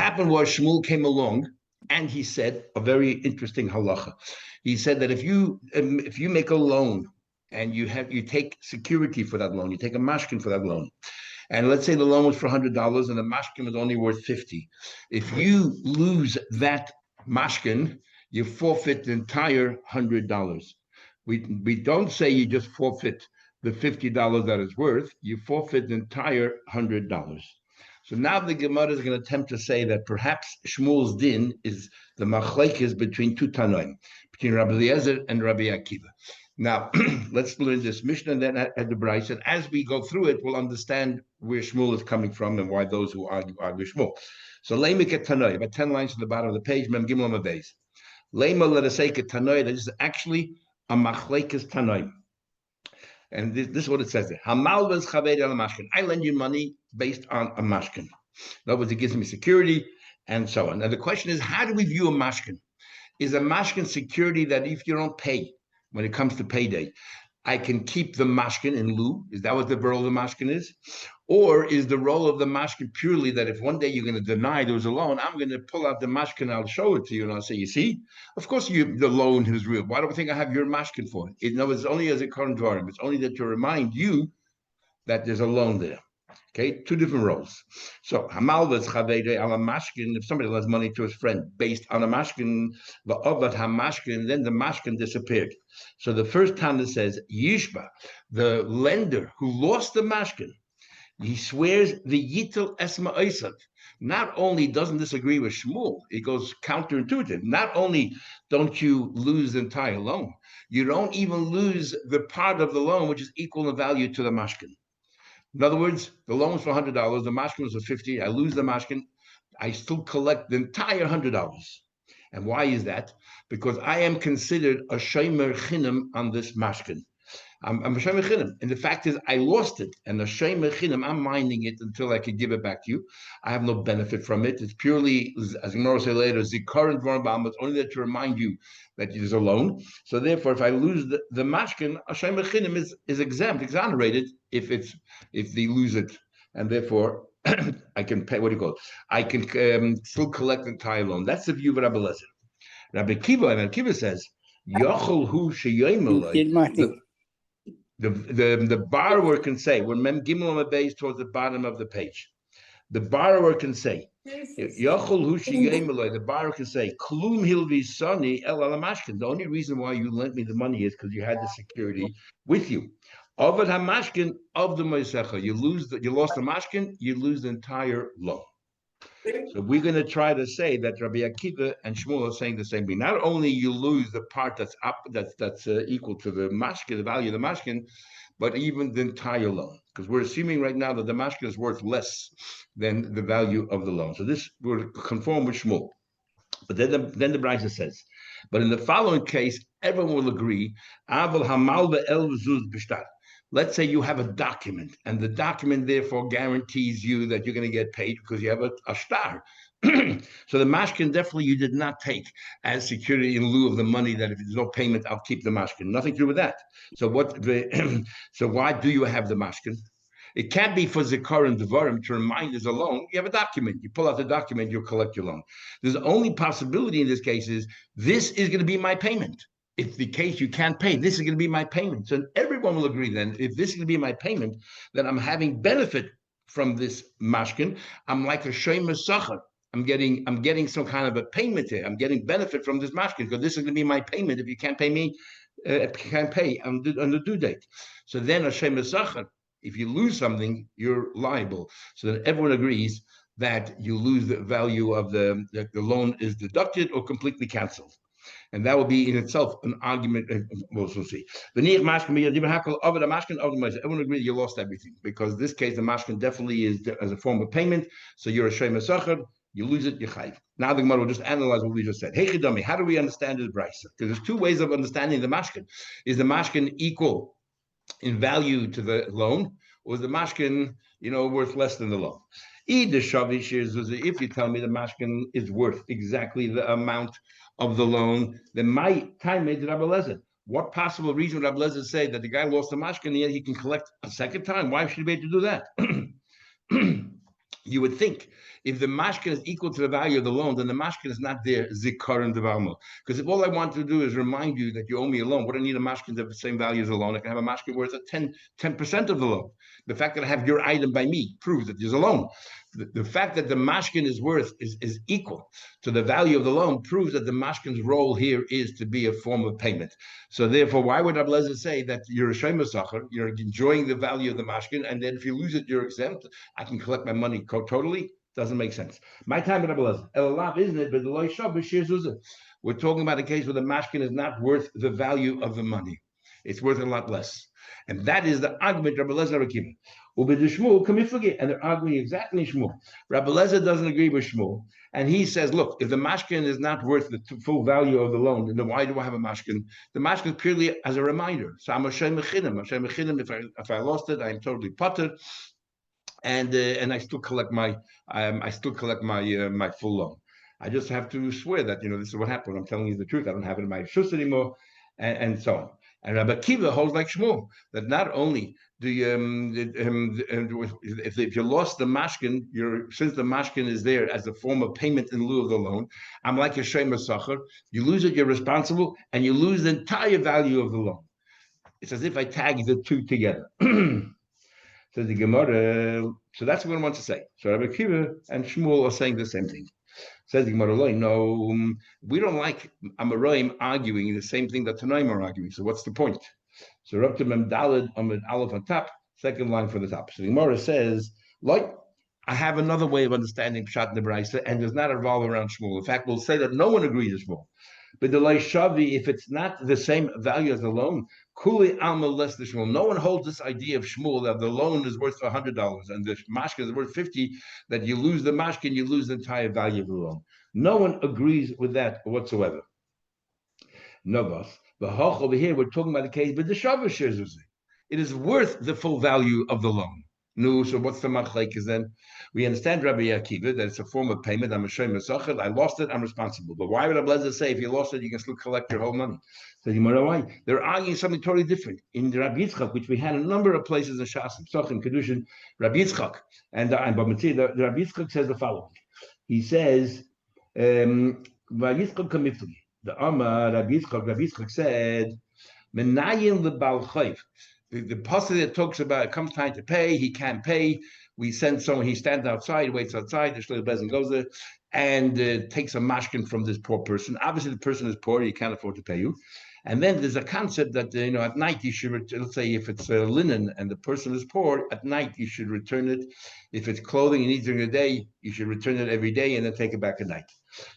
happened was Shmuel came along and he said a very interesting halacha. He said that if you make a loan and you take security for that loan, you take a mashkin for that loan, and let's say the loan was for $100 and the mashkin was only worth 50. If you lose that mashkin, you forfeit the entire $100. We don't say you just forfeit the $50 that it's worth, you forfeit the entire $100. So now the Gemara is going to attempt to say that perhaps Shmuel's din is the machlekes between two Tanoim, between Rabbi Eliezer and Rabbi Akiva. Now, let's learn this Mishnah and then at the Bryce, and as we go through it, we'll understand where Shmuel is coming from and why those who argue Shmuel. So, Leimek et Tanoi, about 10 lines at the bottom of the page, Mem Gimel Mabeis. Leima let us say et Tanoi, that is actually a machlekes Tanoim. And this is what it says there. Hamalvas chaved al mashkin. I lend you money based on a mashkin. In other words, it gives me security and so on. Now the question is, how do we view a mashkin? Is a mashkin security that if you don't pay when it comes to payday, I can keep the mashkin in lieu? Is that what the role of the mashkin is? Or is the role of the mashkin purely that if one day you're going to deny there was a loan, I'm going to pull out the mashkin, I'll show it to you, and I'll say, you see, of course the loan is real. Why do I think I have your mashkin for it? It's only as a current drawing. It's only that to remind you that there's a loan there. Okay, two different roles. So Hamalvas Chavede ala Mashkin, if somebody lends money to his friend based on a mashkin, the Ovad HaMashkin, then the mashkin disappeared. So the first Tana says, Yishba, the lender who lost the mashkin, he swears the Yitel Esma Oisav. Not only doesn't disagree with Shmuel, it goes counterintuitive. Not only don't you lose the entire loan, you don't even lose the part of the loan which is equal in value to the mashkin. In other words, the loan was for $100, the mashkin was for 50. I lose the mashkin, I still collect the entire $100. And why is that? Because I am considered a shomer chinam on this mashkin. I'm a shomer chinam. And the fact is, I lost it. And the shomer chinam, I'm minding it until I can give it back to you. I have no benefit from it. It's purely, as Gemara will say later, zikaron dvarim. It's only there to remind you that there's a loan. So therefore, if I lose the mashkin, a shomer chinam is exempt, exonerated if they lose it. And therefore, I can pay, what do you call it? I can still collect the entire loan. That's the view of Rabbi Eliezer. Rabbi Akiva says, Yochel hu sheyoimeloi. The borrower can say, when Mem Gimel on the base towards the bottom of the page, the borrower can say, Yochel hu sheyoimeloi, the borrower can say, Klum hilvi sani el alamashkin. The only reason why you lent me the money is because you had the security with you. Ovad hamashkin of the moisecha. You lost the mashkin, you lose the entire loan. So we're going to try to say that Rabbi Akiva and Shmuel are saying the same thing. Not only you lose the part that's equal to the mashkin, the value of the mashkin, but even the entire loan. Because we're assuming right now that the mashkin is worth less than the value of the loan. So this will conform with Shmuel. But then the Brisa says, but in the following case, everyone will agree, Aval hamalva el zuz b'shtar. Let's say you have a document, and the document therefore guarantees you that you're going to get paid because you have a star. So the mashkin definitely you did not take as security in lieu of the money that if there's no payment, I'll keep the mashkin. Nothing to do with that. So so why do you have the mashkin? It can't be for Zikar and Devarim to remind us a loan. You have a document. You pull out the document, you'll collect your loan. There's only possibility in this case is this is going to be my payment. If the case you can't pay, this is going to be my payment. So everyone will agree then, if this is going to be my payment, then I'm having benefit from this mashkin. I'm like a shomer sachar. I'm getting some kind of a payment here. I'm getting benefit from this mashkin because this is going to be my payment. If you can't pay me, can't pay on the due date. So then a shomer sachar, if you lose something, you're liable. So then everyone agrees that you lose the value of the loan is deducted or completely canceled. And that will be in itself an argument. We'll see. Everyone agrees you lost everything because in this case the mashkin definitely is as a form of payment. So you're a shomer sachar, you lose it, you chayv. Now the Gemara will just analyze what we just said. Hey Chidami, how do we understand this brisa? Because there's two ways of understanding the mashkin. Is the mashkin equal in value to the loan, or is the mashkin worth less than the loan? If you tell me the mashkin is worth exactly the amount of the loan, then my time made Rabbi Eliezer. What possible reason would Rabbi Eliezer say that the guy lost the mashkin and yet he can collect a second time? Why should he be able to do that? You would think if the mashkin is equal to the value of the loan, then the mashkin is not there, zikaron devalmo. Because if all I want to do is remind you that you owe me a loan, what do I need a mashkin to have the same value as a loan? I can have a mashkin worth 10% of the loan. The fact that I have your item by me proves that there's a loan. The fact that the mashkin is worth is equal to the value of the loan proves that the mashkin's role here is to be a form of payment. So therefore, why would Ablezer say that you're a shayma sacher, you're enjoying the value of the mashkin, and then if you lose it, you're exempt? I can collect my money totally. Doesn't make sense. My time at Ablezer, Elalav, isn't it? But the loy shav we're talking about a case where the mashkin is not worth the value of the money; it's worth a lot less, and that is the argument of Ablezer Akiva. And they're arguing exactly Shmuel. Rabbi Lezer doesn't agree with Shmuel, and he says, look, if the mashkin is not worth the full value of the loan, then why do I have a mashkin? The mashkin purely as a reminder. So I'm a shem mechinim. If I lost it, I'm totally potter, and I still collect my my full loan. I just have to swear that this is what happened. I'm telling you the truth. I don't have it in my shus anymore, and so on. And Rabbi Kiva holds like Shmuel that not only do you, if you lost the mashkin, since the mashkin is there as a form of payment in lieu of the loan, I'm like a shema sacher. You lose it, you're responsible, and you lose the entire value of the loan. It's as if I tag the two together. So the Gemara, so that's what I want to say. So Rabbi Kiva and Shmuel are saying the same thing. Says the Gemara, no, we don't like Amoraim arguing the same thing that Tanaim are arguing. So what's the point? So Rabbi Mem Daled Amid Aleph on top, second line for the top. So the Gemara says, like, I have another way of understanding Pshat Nebraisa, and does not revolve around Shmuel. In fact, we'll say that no one agrees with Shmuel. But the Shavi, if it's not the same value as the loan, Kuli Alma less the Shmuel. No one holds this idea of Shmuel that the loan is worth $100 and the mashkin is worth 50. That you lose the mashkin, you lose the entire value of the loan. No one agrees with that whatsoever. Novas. The Hoch over here, we're talking about the case, but the Shavuos shares it is worth the full value of the loan. No, so what's the machlekes then? We understand Rabbi Akiva that it's a form of payment. I'm a shayma sacher. I lost it. I'm responsible. But why would Ablezer say if you lost it, you can still collect your whole money? So you know why? They're arguing something totally different. In the Rabbi Yitzchak, which we had a number of places in Shasim, Psachim, Kedushin, Rabbi Yitzchak, and Bamitzir, the Rabbi Yitzchak says the following. He says, Rabbi Yitzchak kamifli. The Amma Rabbi Yitzchak said, Menayin lebal chayv. The pasuk that talks about it comes time to pay, he can't pay. We send someone, he stands outside, waits outside, the shliach bezin goes there and takes a mashkin from this poor person. Obviously, the person is poor, he can't afford to pay you. And then there's a concept that, at night you should, let's say if it's linen and the person is poor, at night you should return it. If it's clothing you need during the day, you should return it every day and then take it back at night.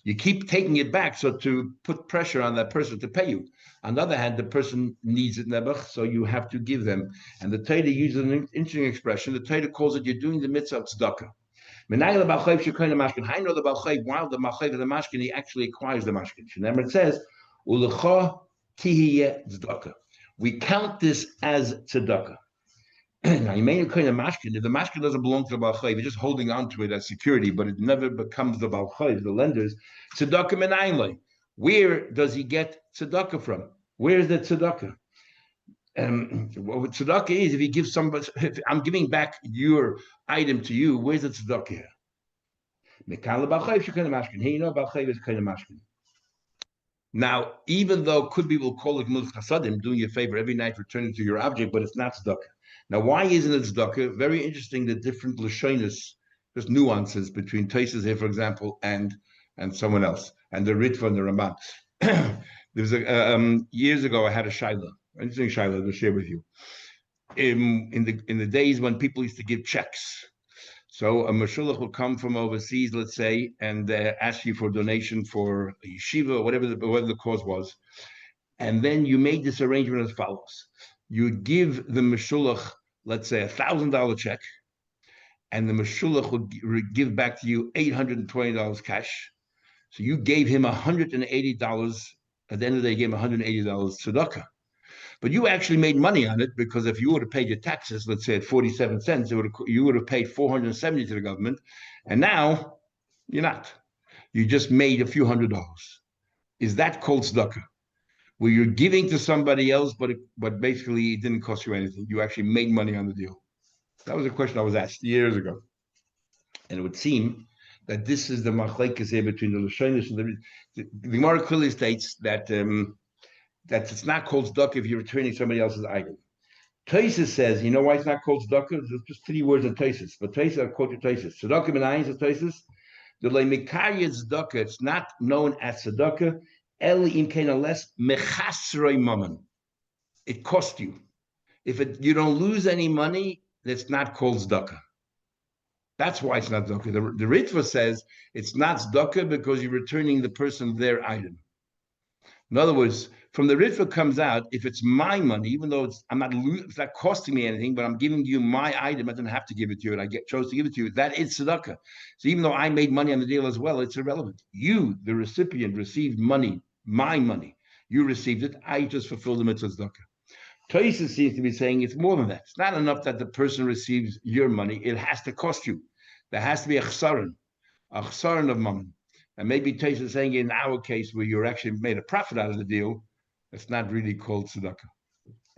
You keep taking it back so to put pressure on that person to pay you. On the other hand, the person needs it nebuch, so you have to give them. And the Torah uses an interesting expression. The Torah calls it, you're doing the mitzvah of tzedakah. I know the balchayv, while the malchayv of the mashkin, he actually acquires the mashkin. Remember, it says, Ulecha tihiyeh tzedakah. We count this as tzedakah. Now, you may have kind of mashkin. If the mashkin doesn't belong to the balchayv, you're just holding on to it as security, but it never becomes the balchayv, the lenders. Tzedakah menayin. Where does he get tzedakah from? Where is the tzedakah? What tzedakah is, if he gives somebody, if I'm giving back your item to you, where's the tzedakah here? Now, even though could people call it mulch chasadim, doing you a favor every night, returning to your object, but it's not tzedakah. Now, why isn't it tzedakah? Very interesting, the different lashonis, there's nuances between Taisus here, for example, and someone else, and the Ritva and the Ramban. There was years ago, I had a shaila, interesting shaila to share with you. In the days when people used to give checks, so a mashulach would come from overseas, let's say, and ask you for a donation for a yeshiva or whatever the cause was, and then you made this arrangement as follows: you'd give the mashulach, let's say, $1,000 check, and the mashulach would give back to you $820 cash. So you gave him $180. At the end of the day, you gave him $180 tzedakah. But you actually made money on it, because if you would have paid your taxes, let's say at 47 cents, you would have paid $470 to the government. And now you're not. You just made a few $100. Is that called tzedakah? Where you're giving to somebody else, but basically it didn't cost you anything. You actually made money on the deal. That was a question I was asked years ago. And it would seem that this is the machlekes here between the Lashonis and the Gemara clearly states that that it's not called tzedakah if you're returning somebody else's item. Taisus says, you know why it's not called tzedakah? There's just 3 words in Taisus, but Taisus, I quote you Taisus. Tzedakah b'nayin says Taisus. The le'mikarya tzedakah, it's not known as tzedakah. Eli im kein less mechasrei mammon. It cost you. If you don't lose any money, it's not called tzedakah. That's why it's not tzedakah. The Ritva says it's not tzedakah because you're returning the person their item. In other words, from the Ritva comes out, if it's my money, even though it's not costing me anything, but I'm giving you my item, I don't have to give it to you, and I chose to give it to you, that is tzedakah. So even though I made money on the deal as well, it's irrelevant. You, the recipient, received money, my money. You received it. I just fulfilled the mitzvah tzedakah. Toysa seems to be saying it's more than that. It's not enough that the person receives your money. It has to cost you. There has to be a chsaron of mammon. And maybe Toysa is saying in our case where you actually made a profit out of the deal, it's not really called tzedakah.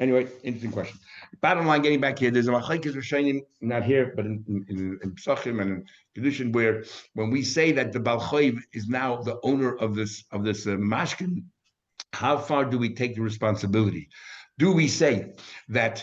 Anyway, interesting question. Bottom line, getting back here, there's a machlekes Rishonim, not here, but in Psachim and in Kedushin, where when we say that the Baal Choiv is now the owner of this mashkin, how far do we take the responsibility? Do we say that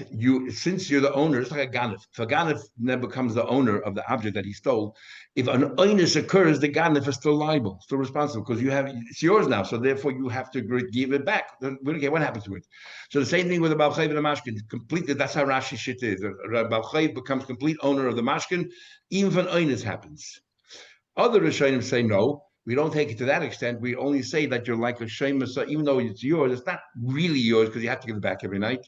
since you're the owner, it's like a ganef. If a ganef then becomes the owner of the object that he stole, if an oinus occurs, the ganef is still liable, still responsible, because it's yours now. So therefore, you have to give it back. Okay, what happens to it? So the same thing with the Baal Chayv and the Mashkin. Completely, that's how Rashi shit is. The Baal Chayv becomes complete owner of the Mashkin, even if an oinus happens. Other Rishonim say no. We don't take it to that extent. We only say that you're like a shemus, even though it's yours. It's not really yours because you have to give it back every night,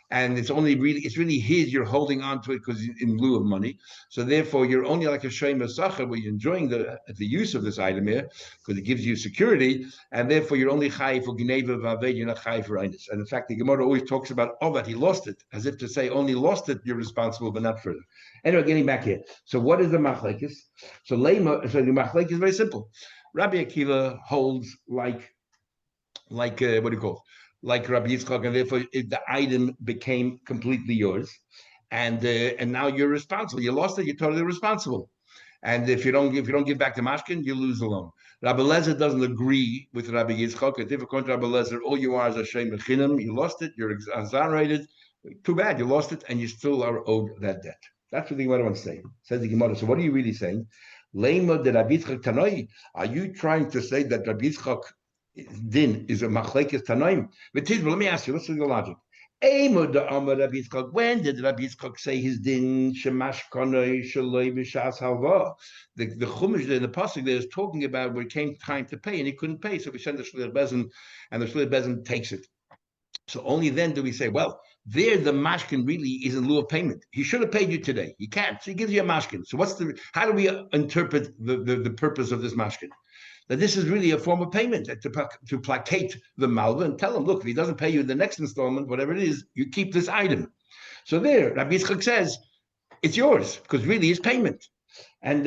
and it's really his. You're holding on to it because in lieu of money. So therefore, you're only like a shemus sacher, where you're enjoying the use of this item here because it gives you security, and therefore you're only chayiv for gneva v'aved. You're not chayiv for einus. And in fact, the Gemara always talks about that he lost it, as if to say only lost it you're responsible, but not further. Anyway, getting back here. So what is the machlekes? So the machlekes is very simple. Rabbi Akiva holds like what do you call it? Like Rabbi Yitzchak, and therefore the item became completely yours, and now you're responsible. You lost it. You're totally responsible. And if you don't give back the mashkin, you lose the loan. Rabbi Lezer doesn't agree with Rabbi Yitzchak. If according to Rabbi Lezer, all you are is a shem mechinam. You lost it. You're exonerated. Too bad. You lost it, and you still are owed that debt. That's what the Gemara wants to say. Says the Gemara. So what are you really saying? Lema de Rabbi Yitzchak Tanoi. Are you trying to say that Rabbi Yitzchak din is a machlekes Tanoim? But let me ask you. Let's see the logic. When did Rabbi Yitzchak say his din shemash konoi shaloi b'shas halva? The chumash there in the pasuk there is talking about where it came time to pay and he couldn't pay, so we send the shliach bezin, and the shliach bezin takes it. So only then do we say, well, there the mashkin really is in lieu of payment. He should have paid you today. He can't. So he gives you a mashkin. So how do we interpret the purpose of this mashkin? That this is really a form of payment, to placate the malva and tell him, look, if he doesn't pay you the next installment, whatever it is, you keep this item. So there, Rabbi Yitzchak says, it's yours, because really it's payment. And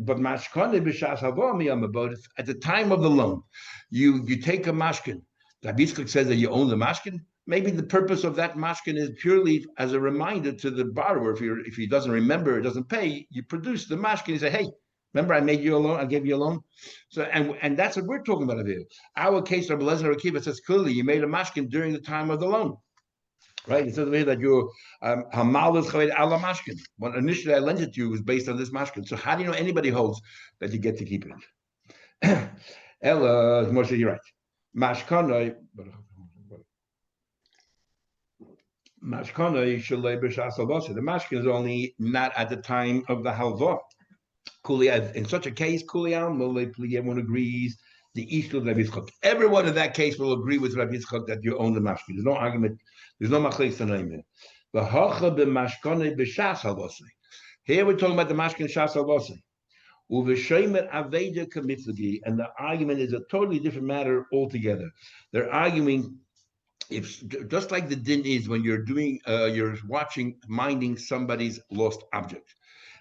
but mashkane b'shas havah about at the time of the loan, you take a mashkin. Rabbi Yitzchak says that you own the mashkin. Maybe the purpose of that mashkin is purely as a reminder to the borrower. If he doesn't remember or doesn't pay, you produce the mashkin. You say, hey, remember I made you a loan, I gave you a loan. So and that's what we're talking about here. Our case, Rabbi Lezer Akiva says clearly you made a mashkin during the time of the loan. Right? It says here that you're hamal is chaved ala mashkin. When initially I lent it to you was based on this mashkin. So how do you know anybody holds that you get to keep it? Ella, Moshe, you're right. Mashkanoi. Mashkana shalei b'shas halva. The mashkin is only not at the time of the halva. In such a case, everyone agrees. The Ishlu of Rabbi Yitzchak. Everyone in that case will agree with Rabbi Yitzchak that you own the mashkin. There's no argument. There's no machlekes tanoim here. The hacha b'mashkana b'shas halva. Here we're talking about the mashkin shas halva. Uv'sheimer aveda kamiflagi, and the argument is a totally different matter altogether. They're arguing. If just like the din is when you're minding somebody's lost object,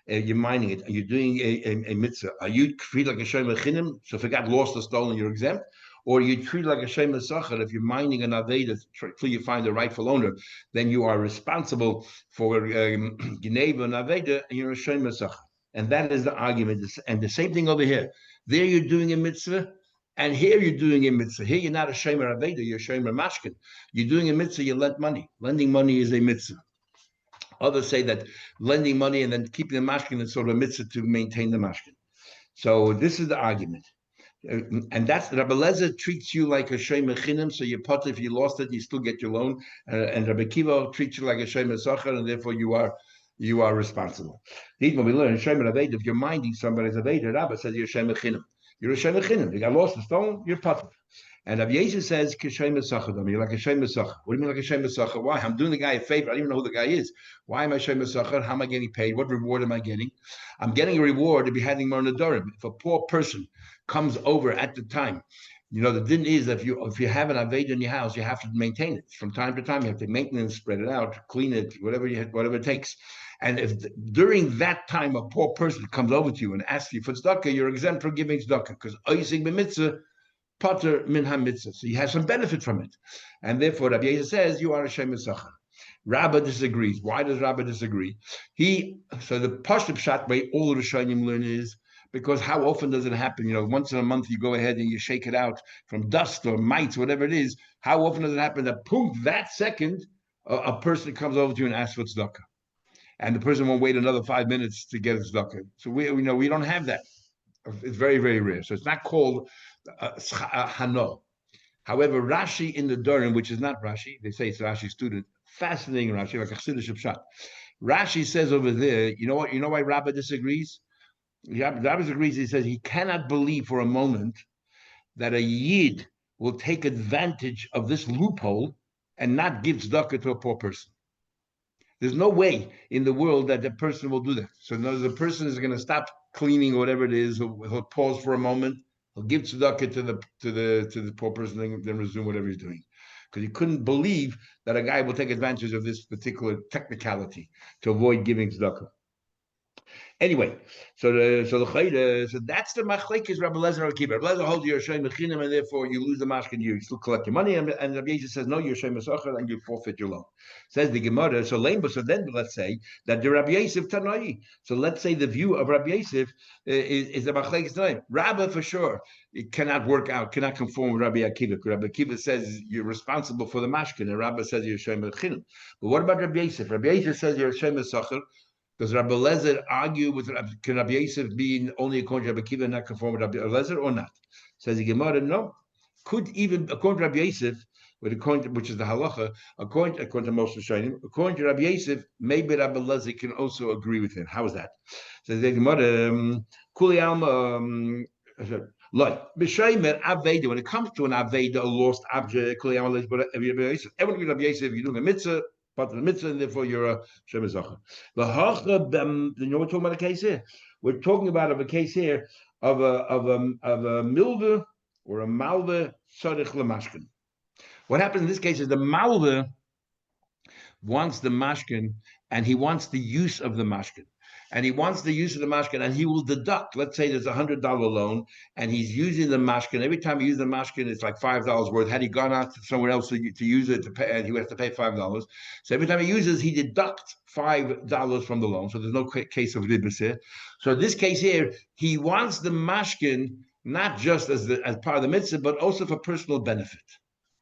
you're minding it, and you're doing a mitzvah. Are you treated like a shema chinim? So if it got lost or stolen, you're exempt, or you treat like a shema sachar. If you're minding an aveda till you find the rightful owner, then you are responsible for gneva and aveda, and you're a shema sachar. And that is the argument. And the same thing over here. There you're doing a mitzvah, and here you're doing a mitzvah. Here you're not a shomer aveda, you're a shomer mashkin. You're doing a mitzvah, you lend money. Lending money is a mitzvah. Others say that lending money and then keeping the mashkin is sort of a mitzvah to maintain the mashkin. So this is the argument. And that's Rabbi Lezer treats you like a shomer chinim, so you're pot if you lost it, you still get your loan. And Rabbi Kiva treats you like a shomer socher, and therefore you are responsible. These when we learn shomer aveda, if you're minding somebody's aveda, Rabbi says you're shomer chinim. You're a shomer chinim. You got lost the stone, you're pot. And Rabbi Yeshua says, "Kishomer sacher." You're like a shomer sacher. What do you mean like a shomer sacher? Why? I'm doing the guy a favor. I don't even know who the guy is. Why am I shomer sacher? How am I getting paid? What reward am I getting? I'm getting a reward to be having marnadorim. If a poor person comes over at the time, the din is that if you have an aved in your house, you have to maintain it from time to time. You have to maintenance, spread it out, clean it, whatever it takes. And if during that time a poor person comes over to you and asks you for tzedakah, you're exempt from giving tzedakah because oisig b'mitzvah. Potter min ha-mitzvah. So you have some benefit from it. And therefore, Rabbi Yezir says, you are a shomer sacher. Rabbah disagrees. Why does Rabbah disagree? So the Pashtup Pshat way all the Rishonim learn is because how often does it happen? Once in a month you go ahead and you shake it out from dust or mites, whatever it is. How often does it happen that that second, a person comes over to you and asks for tzedakah? And the person won't wait another 5 minutes to get his tzedakah. So we don't have that. It's very, very rare. So it's not called Hano. However, Rashi in the Durham, which is not Rashi, they say it's Rashi's student, fascinating Rashi, like a Chassidish Pshat. Rashi says over there, you know why Rabbah disagrees? Rabbah disagrees, he says he cannot believe for a moment that a Yid will take advantage of this loophole and not give tzedakah to a poor person. There's no way in the world that the person will do that. So the person is going to stop cleaning or whatever it is. He'll pause for a moment. He'll give tzedakah to the poor person, then resume whatever he's doing, because he couldn't believe that a guy will take advantage of this particular technicality to avoid giving tzedakah. Anyway, so that's the machlekes Rabbi Lezer Akiva. Rabbi Lezer holds you're a shomer chinim, and therefore you lose the mashkin, you still collect your money, and Rabbi Yeshua says no, you're a shomer sacher, and you forfeit your loan. Says the Gemara. So then let's say that the Rabbi Yosef Tanoi. So let's say the view of Rabbi Yosef is the machlekes Tanoi. Rabbi for sure it cannot work out, cannot conform with Rabbi Akiva. Rabbi Akiva says you're responsible for the mashkin, and Rabbi says you're a shomer chinim. But what about Rabbi Yosef? Rabbi Yosef says you're a shomer sacher. Does Rabbi Lezer argue with can Rabbi Yosef be only according to Rabbi Kiva not conform with Rabbi Lezer or not? Says the Gemara, no. Could even according to Rabbi Yosef, which is the halacha, according to Moshe Shainim, according to Rabbi Yosef, maybe Rabbi Lezer can also agree with him. How is that? Says the Gemara, Kuli Alma. Like Aveda, when it comes to an Aveda, a lost object, everyone agrees Rabbi Yosef, you're doing a mitzvah. But the mitzvah, and therefore you're a shomer sacher. You know what we're talking about a case here? We're talking about a case here of a milva or a malva tzarich lemashkin. What happens in this case is the malva wants the mashkin and he wants the use of the mashkin. And he wants the use of the mashkin, and he will deduct. Let's say there's $100 loan, and he's using the mashkin. Every time he uses the mashkin, it's like $5 worth. Had he gone out to somewhere else to use it to pay, and he would have to pay $5. So every time he uses, he deducts $5 from the loan. So there's no case of ribus here. So this case here, he wants the mashkin not just as part of the mitzvah, but also for personal benefit,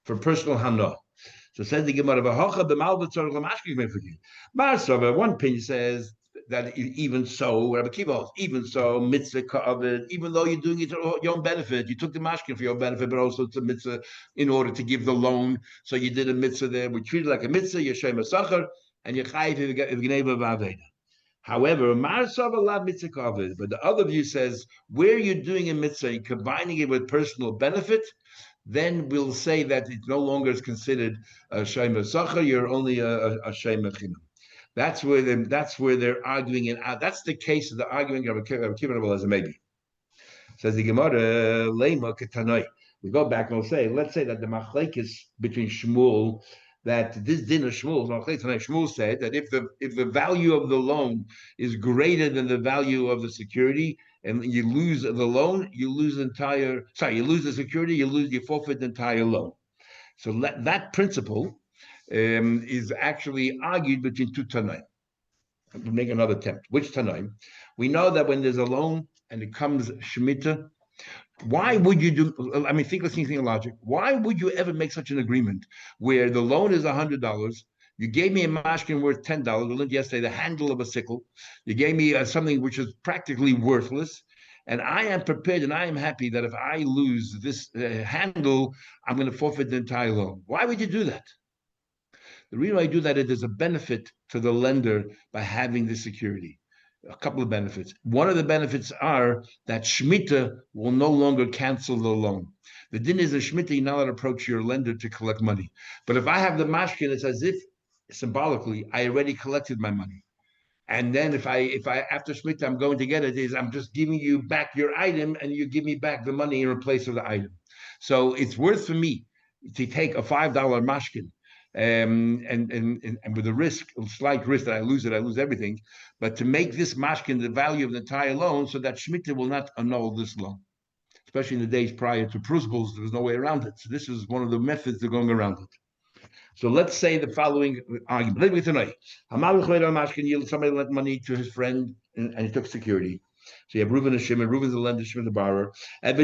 for personal hana. So says the Gemara, one opinion says that even so, Rabbi Kiva, even so, mitzvah covered, even though you're doing it for your own benefit, you took the mashkin for your benefit, but also it's a mitzvah in order to give the loan. So you did a mitzvah there. We treat it like a mitzvah, you're shomer sacher, and you're chayiv if gneva v'aveda. However, mitzvah covered, but the other view says, where you're doing a mitzvah, you're combining it with personal benefit, then we'll say that it no longer is considered a shomer sacher, you're only a shomer chinam. That's where they're arguing it out. That's the case of the arguing of a kibbutz as a maybe. Says the Gemara, Lema Ketanoi. We go back and we'll say, let's say that the machlekes between Shmuel, that this din of Shmuel said that if the value of the loan is greater than the value of the security, and you lose the loan, you lose the security, you forfeit the entire loan. So that principle is actually argued between two Tanaim. We'll make another attempt. Which Tanaim? We know that when there's a loan and it comes Shemitah, why would you do? I mean, let's think logic. Why would you ever make such an agreement where the loan is $100? You gave me a mashkin worth $10. We learned yesterday the handle of a sickle. You gave me something which is practically worthless. And I am prepared and I am happy that if I lose this handle, I'm going to forfeit the entire loan. Why would you do that? The reason why I do that is there's a benefit to the lender by having this security. A couple of benefits. One of the benefits are that Shemitah will no longer cancel the loan. The din is a Shemitah, you're not allowed to approach your lender to collect money. But if I have the mashkin, it's as if symbolically I already collected my money. And then if I after Shemitah I'm going to get it, is I'm just giving you back your item and you give me back the money in replace of the item. So it's worth for me to take a $5 mashkin and with a risk, a slight risk that I lose everything, but to make this mashkin the value of the entire loan so that Shemitah will not annul this loan. Especially in the days prior to Prusbulls, there was no way around it. So this is one of the methods of going around it. So let's say the following argument. Let me tonight. Somebody lent money to his friend and he took security. So you have Reuven and Shimon. Reuven's the lender, Shimon the borrower. And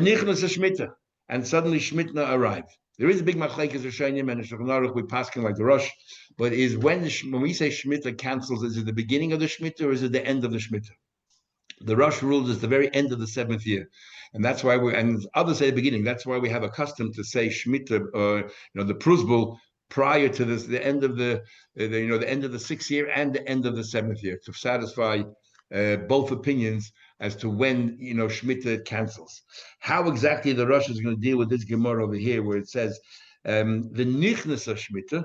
suddenly Shemitah arrived. There is a big machlekes Rishonim and Shulchan Aruch with paskin like the Rosh, but is when we say Shemitah cancels, is it the beginning of the Shemitah or is it the end of the Shemitah? The Rosh rules is the very end of the 7th year, and that's why and others say the beginning. That's why we have a custom to say Shemitah, the Prusbul prior to this, the end of the end of the 6th year and the end of the 7th year to satisfy both opinions as to when Shemitah cancels. How exactly the Rosh is going to deal with this Gemara over here, where it says the nichnas of Shemitah,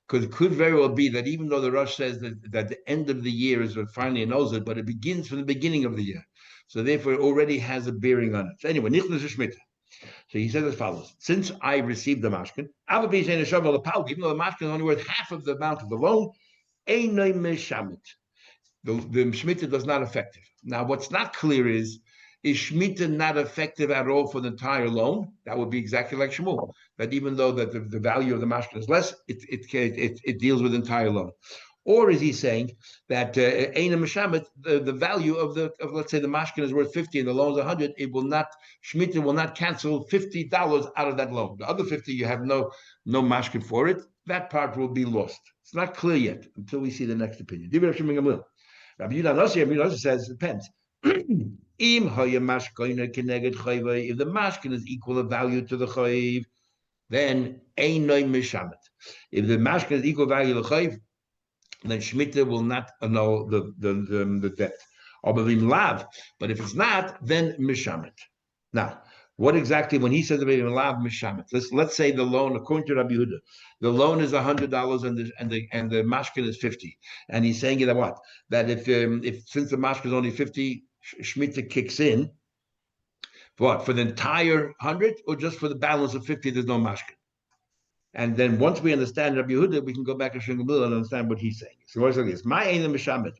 because it could very well be that even though the Rosh says that the end of the year is what finally knows it, but it begins from the beginning of the year, so therefore it already has a bearing on it. So anyway, nichnas of Shemitah. So he says as follows: since I received the mashkin, even though the mashkin is only worth half of the amount of the loan, einay meshamit. The Shemitah does not effective. Now, what's not clear is Shemitah not effective at all for the entire loan? That would be exactly like Shmuel, that even though that the value of the mashkin is less, it deals with the entire loan. Or is he saying that Eina Meshamet, the value of let's say the mashkin is worth 50 and the loan is 100, Shemitah will not cancel $50 out of that loan. The other 50 you have no mashkin for it. That part will be lost. It's not clear yet until we see the next opinion. Rabbi Yudah says it depends. If the mashkin is equal of value to the chayiv, then einay mishamet. If the mashkin is equal value to the chayiv, then Shemitah will not annul the debt. But if it's not, then mishamet. Now, what exactly when he says about lav mishamet? Let's say the loan, according to Rabbi Yehuda, the loan is $100 and the mashkin is 50, and he's saying that what? That if since the mashkin is only 50, Shemitah kicks in. What, for the entire 100 or just for the balance of 50? There's no mashkin. And then once we understand Rabbi Yehuda, we can go back to Shulchan and understand what he's saying. So what's like this? My eina mishamet.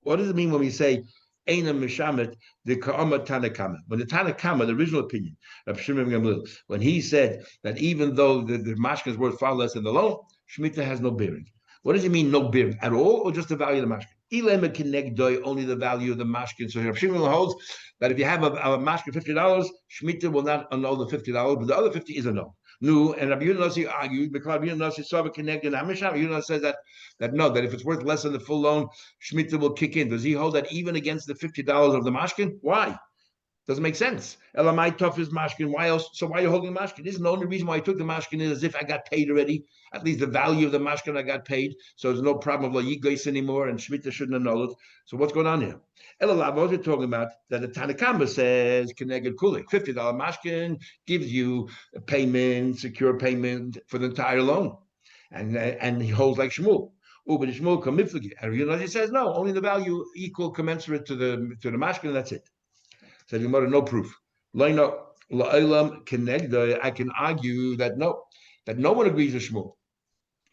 What does it mean when we say eina mishamet the ka'ama Tanakama? When the Tanakama, the original opinion of Shimon Gamliel, when he said that even though the mashkin is worth far less than the loan, Shemitah has no bearing. What does it mean, no bearing at all, or just the value of the mashkin? Only the value of the mashkin. So Shimon holds that if you have a mashkin $50, Shemitah will not annul the $50, but the other 50 is a no. No, and Rabbi Yudah argued because Rabbi Yudah says that no, that if it's worth less than the full loan, Shemitah will kick in. Does he hold that even against the $50 of the mashkin? Why? Doesn't make sense. Elamai tough is mashkin. Why else? So why are you holding the mashkin? This is the only reason why I took the mashkin is as if I got paid already. At least the value of the mashkin I got paid. So there's no problem of yigos anymore, and Shemitah shouldn't annul it. So what's going on here? Elalav, what we're talking about that the Tanakama says keneged kulik. $50 mashkin gives you a payment, secure payment for the entire loan, and he holds like Shmuel. Oh, but Shmuel kamiflagi. And he says no, only the value equal commensurate to the mashkin, and that's it. Said Gemara, no proof. I can argue that no one agrees with Shmuel.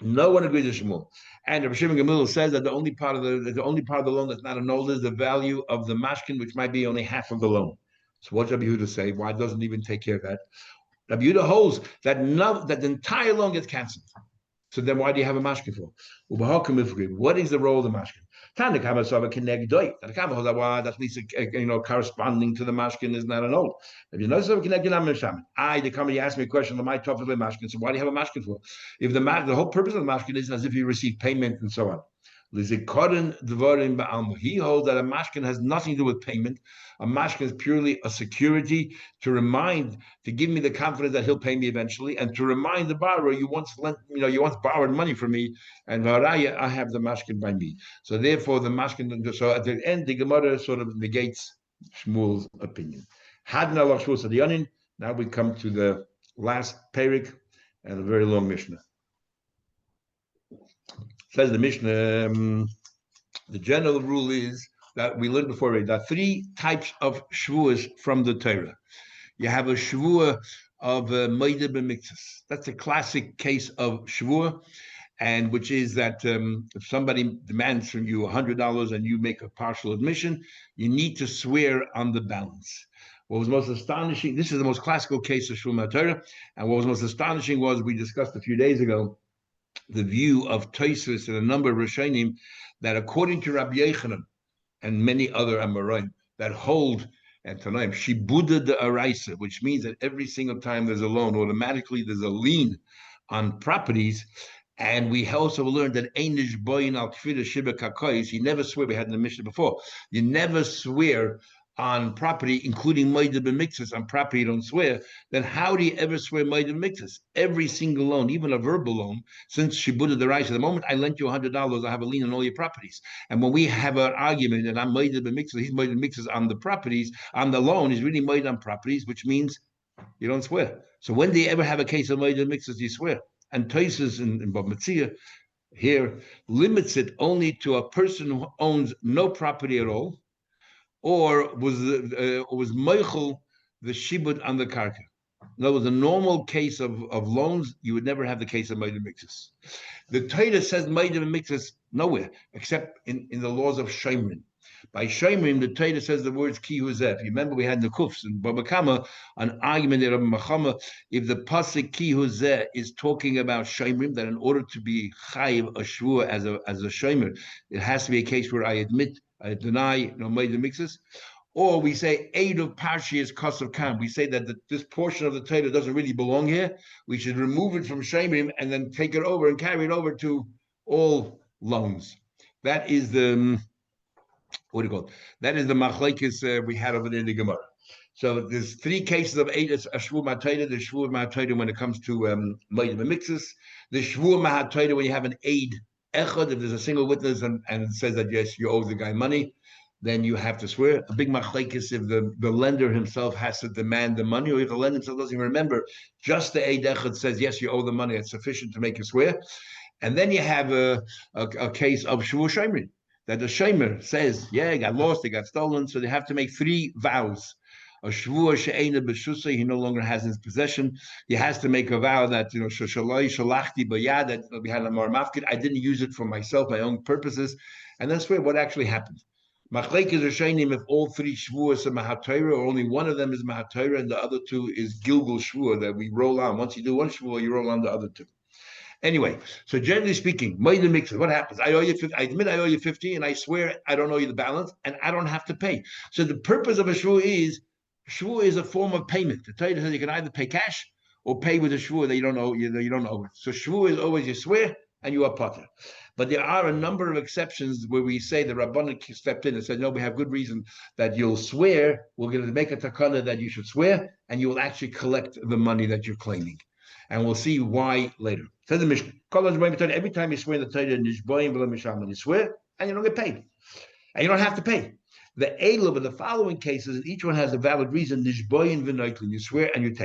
No one agrees with Shmuel. And Rabbi Shimon Gamliel says that the only part of the loan that's not annulled is the value of the mashkin, which might be only half of the loan. So what does Rabbi Yehuda say? Why doesn't he even take care of that? Rabbi Yehuda holds that the entire loan gets cancelled. So then why do you have a mashkin for? What is the role of the mashkin? Tanakama Sava Kinegdoi. Tanakama holds that that's at least corresponding to the mashkin is not an old. If you know Sava Kinegdoi Shaman, the company asked me a question on my top of the mashkin. So why do you have a mashkin for? If the whole purpose of the mashkin is as if you receive payment and so on. He holds that a mashkin has nothing to do with payment. A mashkin is purely a security to give me the confidence that he'll pay me eventually, and to remind the borrower, you once borrowed money from me, and I have the mashkin by me. So therefore, the mashkin. So at the end, the Gemara sort of negates Shmuel's opinion. Now we come to the last perik and a very long Mishnah. Says the Mishnah, the general rule is that we learned before already. There are three types of Shavuos from the Torah. You have a Shavuot of Moed b'Mitzvos. That's a classic case of Shavuot, and which is that if somebody demands from you $100 and you make a partial admission, you need to swear on the balance. What was most astonishing, this is the most classical case of Shavuot Torah, and what was most astonishing was, we discussed a few days ago, the view of Tosfos and a number of Rishonim that according to Rabbi Yochanan and many other Amoraim that hold and Tanaim Shibuda de Araisa, which means that every single time there's a loan, automatically there's a lien on properties. And we also learned that Einish Boyin al Kfida Shiba Kakois, you never swear, we had in the Mishnah before, you never swear on property, including Moed b'Mitzvos, on property you don't swear, then how do you ever swear Moed b'Mitzvos? Every single loan, even a verbal loan, since Shibuda the Rice, the moment I lent you $100, I have a lien on all your properties. And when we have an argument and I'm Moed b'Mitzvos, he's Moed b'Mitzvos on the properties, on the loan, he's really Moed on properties, which means you don't swear. So when do you ever have a case of Moed b'Mitzvos, you swear? And Tosfos in Bava Metzia here limits it only to a person who owns no property at all, or was meichel the shibud on the karka. In other words, a normal case of loans, you would never have the case of Moed b'Mitzvos. The Torah says Moed b'Mitzvos nowhere, except in the laws of Shomrim. By Shomrim, the Torah says the words ki huzeh. If you remember, we had in the Kufs and Baba Kama an argument in Rabbi Machama, if the pasuk ki huzeh is talking about Shomrim, that in order to be chayiv a shvua as a shomer, it has to be a case where I deny Moed b'Mitzvos, or we say aid of Parshi is Kosav Kam. We say that this portion of the Torah doesn't really belong here. We should remove it from Shomrim and then take it over and carry it over to all loans. That is the That is the machlekes we had over there in the Gemara. So there's three cases of aid. It's a Shavuot Ma'atayda, the Shavuot Ma'atayda when it comes to Moed b'Mitzvos, the Shavuot Ma'atayda when you have an aid echad, if there's a single witness and it says that yes, you owe the guy money, then you have to swear. A big machlekes if the lender himself has to demand the money, or if the lender himself doesn't even remember, just the aid echad says yes, you owe the money, it's sufficient to make you swear. And then you have a case of Shavuot Shomrim, that the shomer says, yeah, it got lost, it got stolen, so they have to make 3 vows. A shvuah she'ena b'shusay, he no longer has in his possession. He has to make a vow that, shoshaloi shalachti b'yad, that we had a mar mafkid, I didn't use it for myself, my own purposes, and then swear what actually happened. Machlekes is shaynim if all 3 shvuahs are mahatayra, or only one of them is mahatayra, and the other 2 is gilgul shvuah, that we roll on. Once you do one shvuah, you roll on the other 2. Anyway, so generally speaking, Moed b'Mitzvos, what happens? I admit I owe you 50, and I swear I don't owe you the balance, and I don't have to pay. So the purpose of a shvuah is a form of payment. The Torah says you can either pay cash or pay with a shvuah that you don't owe it. So shvuah is always you swear and you are potter. But there are a number of exceptions where we say the Rabbanan stepped in and said, no, we have good reason that you'll swear. We're going to make a takana that you should swear, and you will actually collect the money that you're claiming. And we'll see why later. Says the Mishnah, every time you swear in the Torah, you swear and you don't get paid. And you don't have to pay. The Elov in the following cases, each one has a valid reason. You swear and you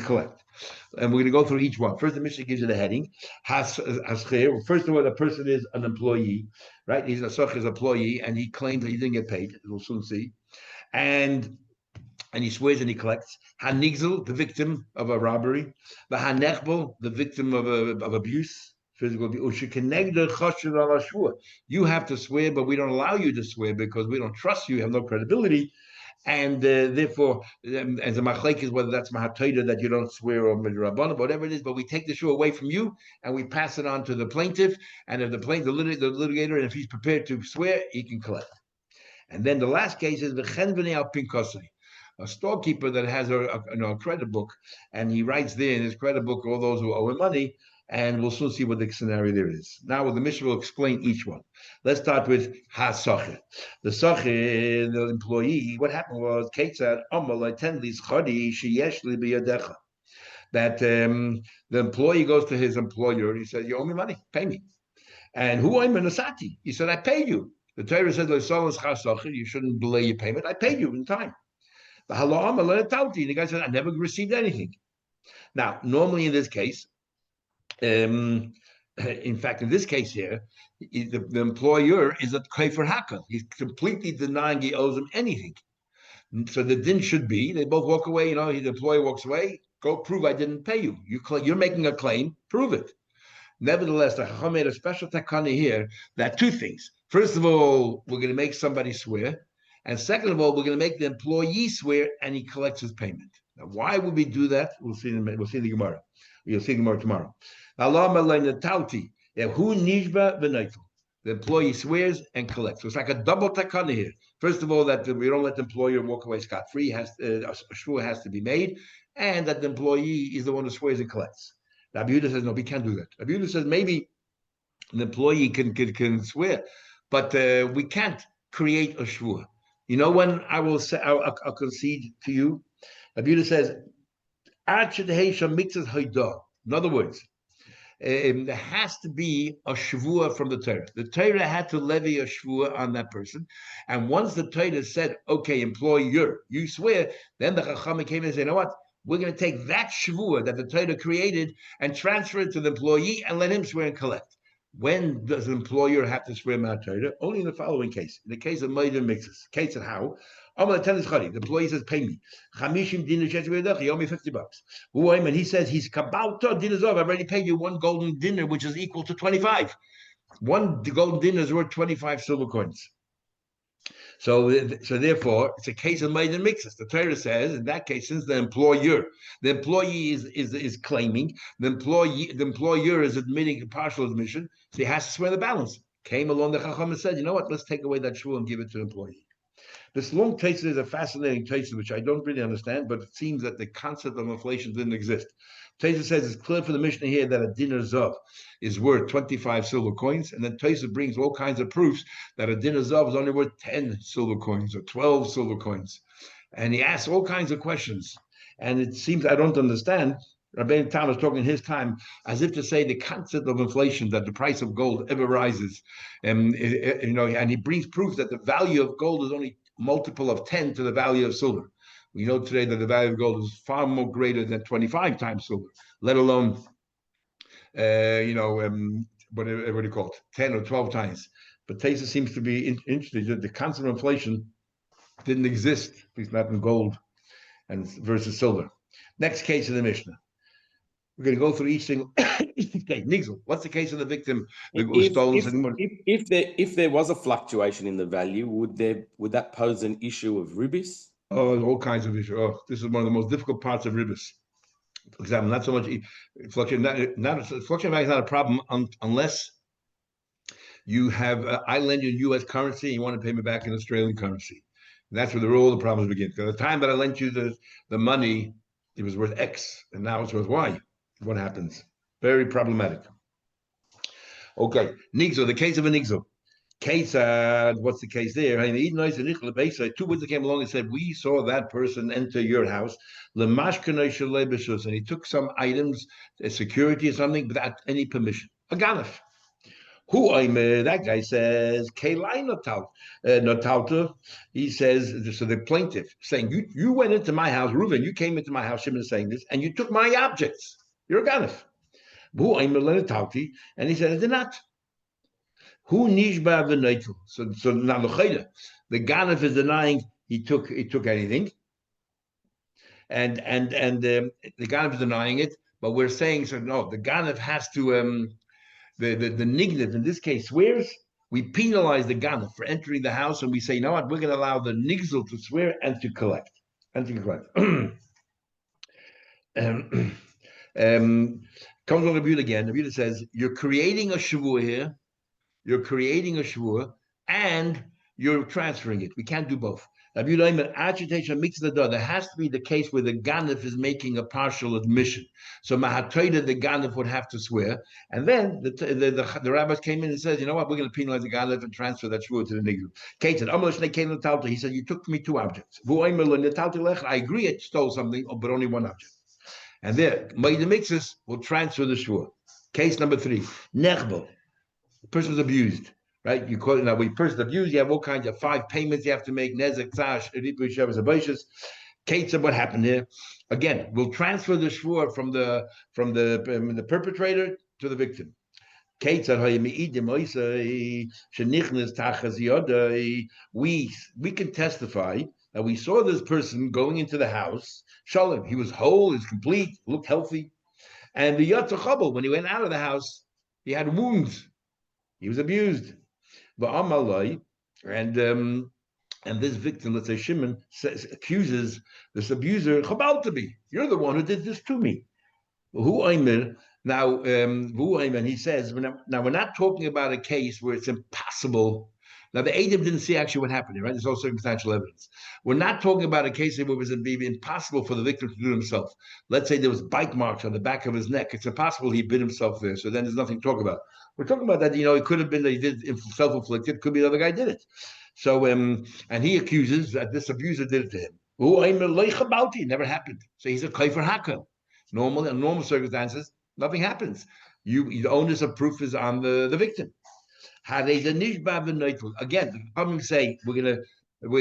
collect. And we're going to go through each one. First, the Mishnah gives you the heading. First of all, the person is an employee, right? He's a socher's employee, and he claims that he didn't get paid. We'll soon see. And he swears and he collects. Hanigzel, the victim of a robbery. The Hanechbel, the victim of abuse. Physical abuse. You have to swear, but we don't allow you to swear because we don't trust you. You have no credibility. And therefore, as a machlek is whether that's mahatoida that you don't swear or midrabbanan, whatever it is, but we take the shoe away from you and we pass it on to the plaintiff. And if the litigator, and if he's prepared to swear, he can collect. And then the last case is the chenvene al pinkosri, a storekeeper that has a credit book, and he writes there in his credit book all those who owe him money, and we'll soon see what the scenario there is. Now, the Mishnah will explain each one. Let's start with ha-socher. The socher, the employee, what happened was, Kate said, that the employee goes to his employer, and he says, you owe me money, pay me. And who I'm Menasati? He said, I paid you. The Torah said, you shouldn't delay your payment. I paid you in time. The guy said, I never received anything. Now, normally in this case, in fact, in this case here, the employer is a kaifer haka. He's completely denying he owes him anything. So the din should be, they both walk away, the employer walks away, go prove I didn't pay you. You're making a claim, prove it. Nevertheless, the Chacham made a special takana here that two things. First of all, we're going to make somebody swear. And second of all, we're going to make the employee swear and he collects his payment. Now, why would we do that? We'll see the Gemara. You'll see the Gemara tomorrow. The employee swears and collects. So it's like a double takana here. First of all, that we don't let the employer walk away scot-free. A shvua has to be made. And that the employee is the one who swears and collects. Rabbi Yehuda says, no, we can't do that. Rabbi Yehuda says, maybe an employee can swear, but we can't create a shvua. When I will say, I'll concede to you. Rabbi Yehuda says, in other words, there has to be a shvua from the Torah. The Torah had to levy a shvua on that person. And once the Torah said, okay, employer, you swear, then the Chacham came and said, you know what? We're going to take that shvua that the Torah created and transfer it to the employee and let him swear and collect. When does the employer have to swear Ma'at Torah? Only in the following case. In the case of Meidah Mixes. Case of how? The employee says, pay me. You owe me $50. And he says, he's kabauta dinazov. I've already paid you one golden dinner, which is equal to 25. One golden dinner is worth 25 silver coins. So therefore, it's a case of Meidah Mixes. The Torah says, in that case, since the employee is claiming, the employer is admitting a partial admission, so he has to swear the balance. Came along the Chacham and said, you know what, let's take away that shvua and give it to the employee. This long taste is a fascinating taste, which I don't really understand, but it seems that the concept of inflation didn't exist. Taisa says it's clear for the Mishnah here that a dinar zav is worth 25 silver coins, and then Taisa brings all kinds of proofs that a dinar zav is only worth 10 silver coins or 12 silver coins. And he asks all kinds of questions. And it seems I don't understand. Rabbeinu Tam was talking in his time as if to say the concept of inflation, that the price of gold ever rises. And he brings proof that the value of gold is only multiple of 10 to the value of silver. We know today that the value of gold is far more greater than 25 times silver, let alone, what do you call it, 10 or 12 times. But Taisa seems to be interested that the concept of inflation didn't exist, at least not in gold and versus silver. Next case in the Mishnah. We're going to go through each single case. Nigzel, what's the case of the victim that was stolen? If there was a fluctuation in the value, would that pose an issue of ribis? Oh, all kinds of issues. Oh, this is one of the most difficult parts of ribis. For example, not so much fluctuation. Fluctuation is not a problem unless you have. I lend you U.S. currency, and you want to pay me back in Australian currency. And that's where all the problems begin. Because the time that I lent you the money, it was worth X, and now it's worth Y. What happens? Very problematic. Okay, Nigzo, the case of a Nigzo. Case, what's the case there? Two witnesses came along and said, we saw that person enter your house, and he took some items, security or something, without any permission. A ganef. That guy says, he says, so the plaintiff saying, you went into my house, Reuven, you came into my house, Shimon is saying this, and you took my objects. You're a ganef. And he said, I did not. Who nishba v'neitel? So now the ganef is denying he took anything, and the ganef is denying it. But we're saying so no. The ganef has to the nignev in this case swears, we penalize the Ganef for entering the house, and we say, you know what, we're going to allow the Nigzel to swear and to collect. Comes on Rabbi again. Rabbi says, you're creating a Shavuot here, and you're transferring it. We can't do both. There has to be the case where the Ganef is making a partial admission. So Mahatoida, the Ganef would have to swear. And then the rabbis came in and said, you know what, we're going to penalize the Ganef and transfer that Shavuot to the Nigel. Kate said, he said, you took from me two objects. I agree it stole something, but only one object. And there, Maida Mixes will transfer the Shavuot. Case number 3, Nechbo. The person was abused. Right, you call it now. When person abused, you have all kinds of 5 payments you have to make. Nezek, Tash, Ripu, Shavas, Abaishas. Kate said, what happened here? Again, we'll transfer the shvur from the perpetrator to the victim. Kate said, we can testify that we saw this person going into the house. Shalom, he was whole, he was complete, looked healthy. And the Yatzachabel, when he went out of the house, he had wounds. He was abused. And this victim, let's say Shimon, accuses this abuser, Chabaltabi, you're the one who did this to me. Now, he says, now we're not talking about a case where it's impossible. Now, the Adam didn't see actually what happened here, right? There's all circumstantial evidence. We're not talking about a case where it was impossible for the victim to do it himself. Let's say there was bite marks on the back of his neck. It's impossible he bit himself there, so then there's nothing to talk about. We're talking about that, it could have been that he did self-inflicted, could be the other guy did it. So, and he accuses that this abuser did it to him. It never happened. So he's a kaifer hakel. Normally, in normal circumstances, nothing happens. The onus of proof is on the victim. Again, the problem say we're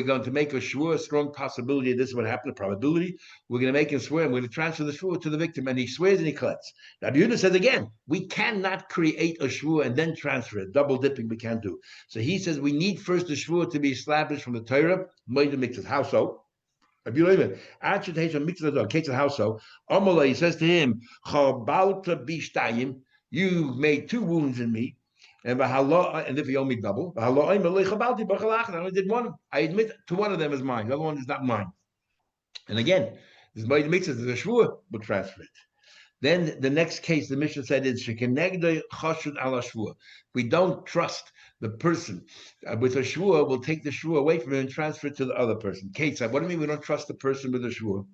going to make a strong possibility this is what happened, a probability. We're going to make him swear, and we're going to transfer the shvur to the victim, and he swears and he collects. Rabbi Yehuda says again, we cannot create a shvur and then transfer it. Double dipping we can't do. So he says we need first the shvur to be established from the Torah. How so? He says to him, you made 2 wounds in me. And if you owe me double, I only did one. I admit to one of them is mine. The other one is not mine. And again, this might makes it the shvur will transfer it. Then the next case the Mishnah said is we don't trust the person with a shvur, we'll take the shvur away from him and transfer it to the other person. Kate said, what do you mean we don't trust the person with a shvur?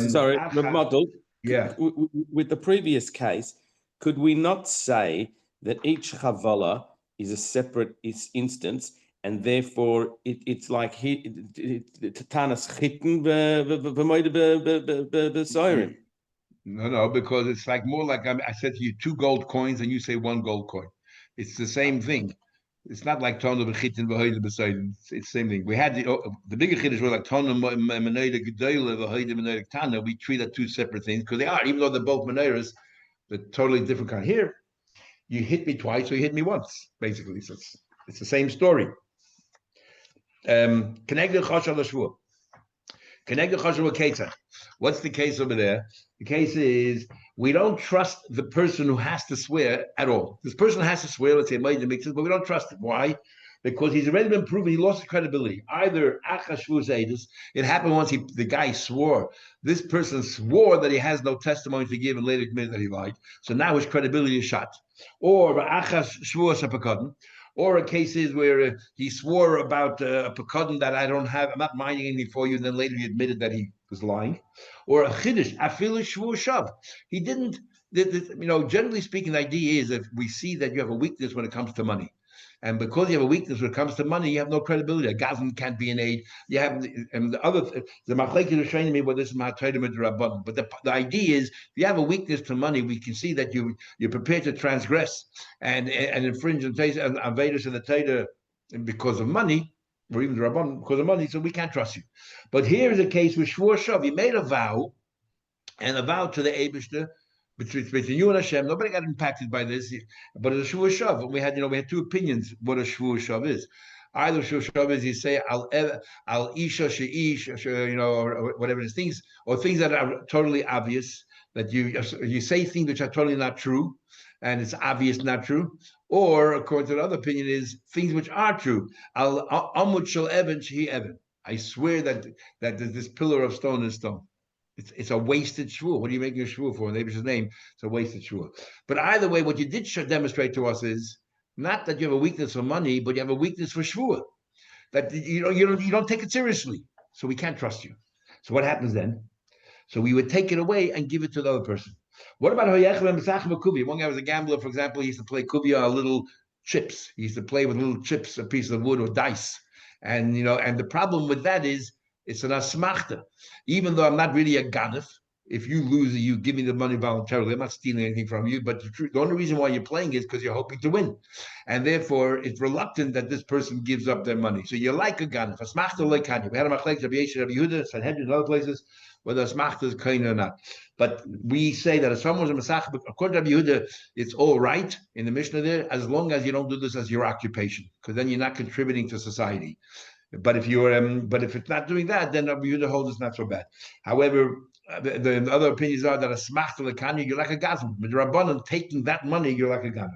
Sorry, model. Yeah. With the previous case, could we not say that each chavala is a separate instance, and therefore it's like tanas chitten b'soirim? No, because it's like more like I said to you 2 gold coins and you say 1 gold coin. It's the same thing. It's not like Tana v'chitin v'hoyde b'soirim. It's the same thing. We had the bigger chiddush were like Tana menayda gedoyle v'hoyde menayda tana. We treat that 2 separate things because they are, even though they're both menayras, they're totally different kind. Here, you hit me twice, or you hit me once, basically. So it's the same story. What's the case over there? The case is we don't trust the person who has to swear at all. This person has to swear, let's say, but we don't trust him. Why? Because he's already been proven he lost his credibility. Either it happened once the guy swore. This person swore that he has no testimony to give and later admitted that he lied. So now his credibility is shot. Or a case is where he swore about a pekadon that I'm not minding anything for you, and then later he admitted that he was lying. Or a chiddush, afilu shvur shav. He didn't, generally speaking, the idea is if we see that you have a weakness when it comes to money. And because you have a weakness when it comes to money, you have no credibility. A gazan can't be an aid. You have, and the machlekes are showing me what this is mahatayim. But the idea is, if you have a weakness to money, we can see that you're prepared to transgress and infringe on Avedis and the Torah because of money, or even the Rabban because of money. So we can't trust you. But here is a case with shvur shav. You made a vow, and a vow to the Eibishter. Between you and Hashem, nobody got impacted by this, but it's a shvur shav. We had 2 opinions what a shvur shav is. Either shvur shav is you say al isha sheish, or whatever it is, things that are totally obvious that you say things which are totally not true, and it's obvious not true, or according to the other opinion is things which are true. I swear that this pillar of stone is stone. It's a wasted shvur. What are you making a shvur for? In the Abish's name, it's a wasted shvur. But either way, what you did demonstrate to us is not that you have a weakness for money, but you have a weakness for shvur. That you don't take it seriously, so we can't trust you. So what happens then? So we would take it away and give it to the other person. What about Kubi? One guy was a gambler, for example. He used to play Kubia on little chips. He used to play with little chips, a piece of wood or dice. And and the problem with that is it's an asmachta. Even though I'm not really a ganef, if you lose, you give me the money voluntarily. I'm not stealing anything from you. But the only reason why you're playing is because you're hoping to win. And therefore, it's reluctant that this person gives up their money. So you're like a ganef. Asmachta like Kanye. We had a machlek, Rabbi Yeshe, Rabbi Yehuda, Sanhedrin, and other places, whether asmachta is kain or not. But we say that if someone's a masach, according to Rabbi Yehuda, it's all right in the Mishnah there, as long as you don't do this as your occupation, because then you're not contributing to society. But if it's not doing that, then Rabbi Yehuda holds it's not so bad. However, the other opinions are that a smachta lekanya, you're like a gazm. With Rabbanan taking that money, you're like a gazm.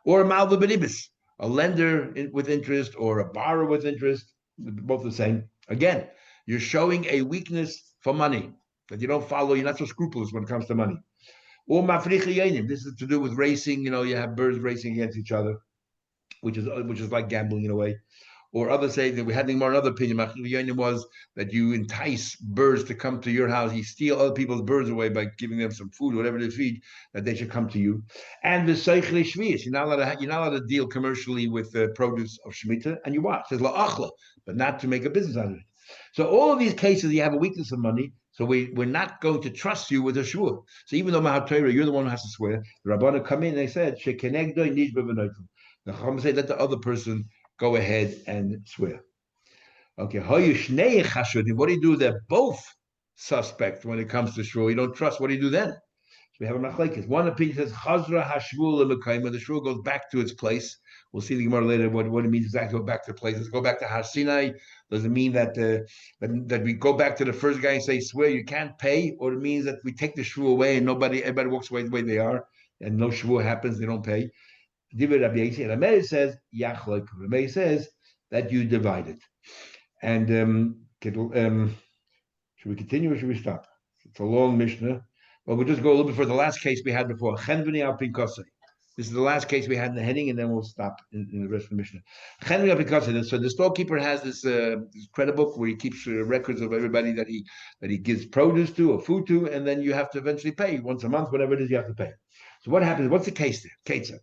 Or a malva benibis, a lender with interest or a borrower with interest, both the same. Again, you're showing a weakness for money that you don't follow. You're not so scrupulous when it comes to money. Or mafricha. This is to do with racing. You have birds racing against each other, which is like gambling in a way. Or others say that we had another opinion. Was that you entice birds to come to your house, you steal other people's birds away by giving them some food, whatever they feed, that they should come to you. And the seichel shvius, you're not allowed to deal commercially with the produce of shemitah, and you watch. There's la'achla, but not to make a business out of it. So all of these cases, you have a weakness of money. So we're not going to trust you with a shvur. So even though Mahatorah, you're the one who has to swear, the Rabbana come in and they said, shekenegdoi nish b'v'noitum. The Chacham say, let the other person go ahead and swear. Okay, what do you do? They're both suspect when it comes to shvur. You don't trust. What do you do then? So we have a machlekes. One opinion says chazra hashvul l'mekayim. When the shvur goes back to its place, we'll see the Gemara later what it means exactly. Go back to places. Go back to Har Sinai. Does it mean that we go back to the first guy and say swear you can't pay, or it means that we take the shvur away and everybody walks away the way they are and no shvur happens, they don't pay? Rameh says Yachloik. Rameh says that you divide it. And should we continue or should we stop? It's a long Mishnah. Well, we'll just go a little bit for the last case we had before. Chenveni al pinkosei. This is the last case we had in the heading, and then we'll stop in the rest of the Mishnah. Chenveni al pinkosei. So the storekeeper has this credit book where he keeps records of everybody that he gives produce to or food to, and then you have to eventually pay once a month, whatever it is you have to pay. So what happens? What's the case there? Ketzer.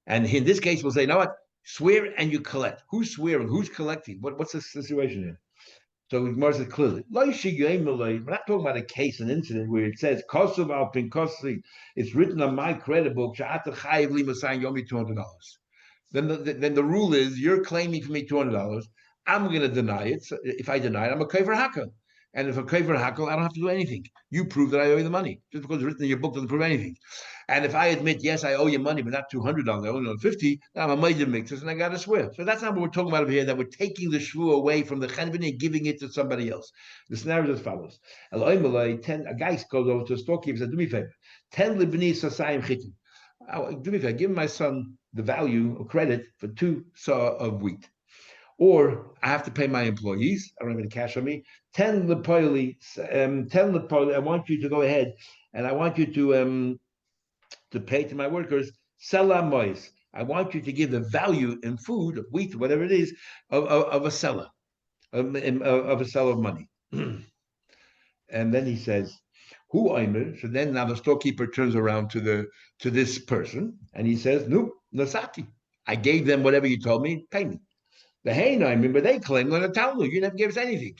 And in this case, we'll say, you know what? Swear and you collect. Who's swearing? Who's collecting? What's the situation here? So Gemara says clearly, we're not talking about a case, an incident where it says, Kosov al Pinkosi, it's written on my credit book, $200. Then the rule is, you're claiming for me $200. I'm going to deny it. So if I deny it, I'm a kaver hakal. And if a kaver hakal, I don't have to do anything. You prove that I owe you the money. Just because it's written in your book doesn't prove anything. And if I admit, yes, I owe you money, but not $200, I owe you $50, I'm a major mixes and I got to swear. So that's not what we're talking about over here, that we're taking the shvu away from the chenvin and giving it to somebody else. The scenario is as follows. A guy goes over to a storekeeper and says, do me a favor, 10 libni sasayim chitin. Do me a favor, give my son the value or credit for 2 saw of wheat. Or I have to pay my employees. I don't have any cash on me. 10 lepoli, I want you to go ahead and I want you to pay to my workers, selah mois. I want you to give the value in food, of wheat, whatever it is, of a seller, of a seller of money. And then he says, who Aimer? So then now the storekeeper turns around to this person and he says, no, nasati. I gave them whatever you told me, pay me. The hey Aimer, but they claim on the Talmud, you never gave us anything.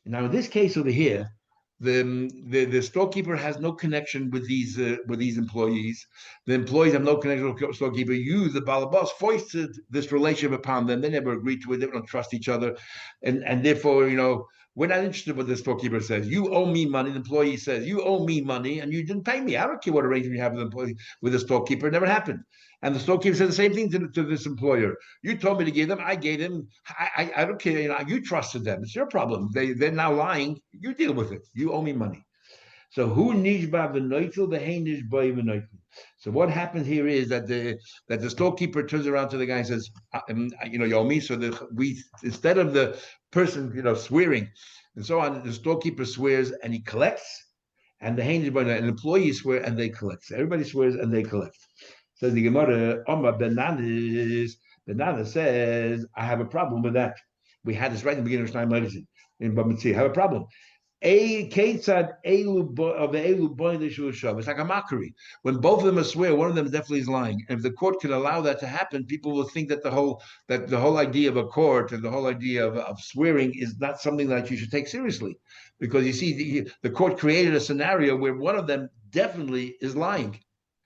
Now in this case over here, the storekeeper has no connection with these employees. The employees have no connection with the storekeeper. You, the balabas, foisted this relationship upon them. They never agreed to it. They don't trust each other, and therefore, we're not interested in what the storekeeper says. You owe me money. The employee says you owe me money, and you didn't pay me. I don't care what arrangement you have with the storekeeper. It never happened. And the storekeeper said the same thing to this employer. You told me to give them. I gave them. I don't care. You trusted them. It's your problem. They're now lying. You deal with it. You owe me money. So who nishba v'noitel v'hein nishba v'noitel. So what happens here is that the storekeeper turns around to the guy and says, you owe me. So we instead of the person swearing and so on, the storekeeper swears and he collects, and the hein nishba, an employee swear and they collect. So everybody swears and they collect. Says the Gemara, Omar Benanas. Benanas says, I have a problem with that. We had this right in the beginning of Shnai Medicine in Bamitzir. I have a problem. It's like a mockery. When both of them are swear, one of them definitely is lying. And if the court can allow that to happen, people will think that the whole idea of a court and the whole idea of swearing is not something that you should take seriously. Because you see, the court created a scenario where one of them definitely is lying.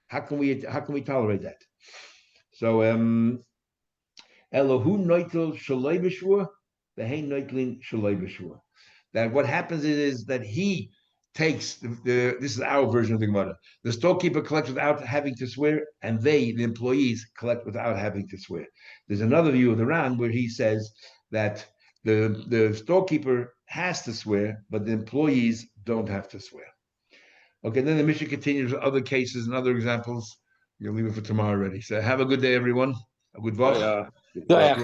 How can we tolerate that? So Elohu noitel shaloi b'shvua, v'hein noitlin shaloi b'shvua. That what happens is that he takes this is our version of the Gemara. The storekeeper collects without having to swear, and the employees, collect without having to swear. There's another view of the Ran where he says that the storekeeper has to swear, but the employees don't have to swear. Okay, then the Mishnah continues with other cases and other examples. You'll leave it for tomorrow already. So have a good day, everyone. A good vach. Yeah.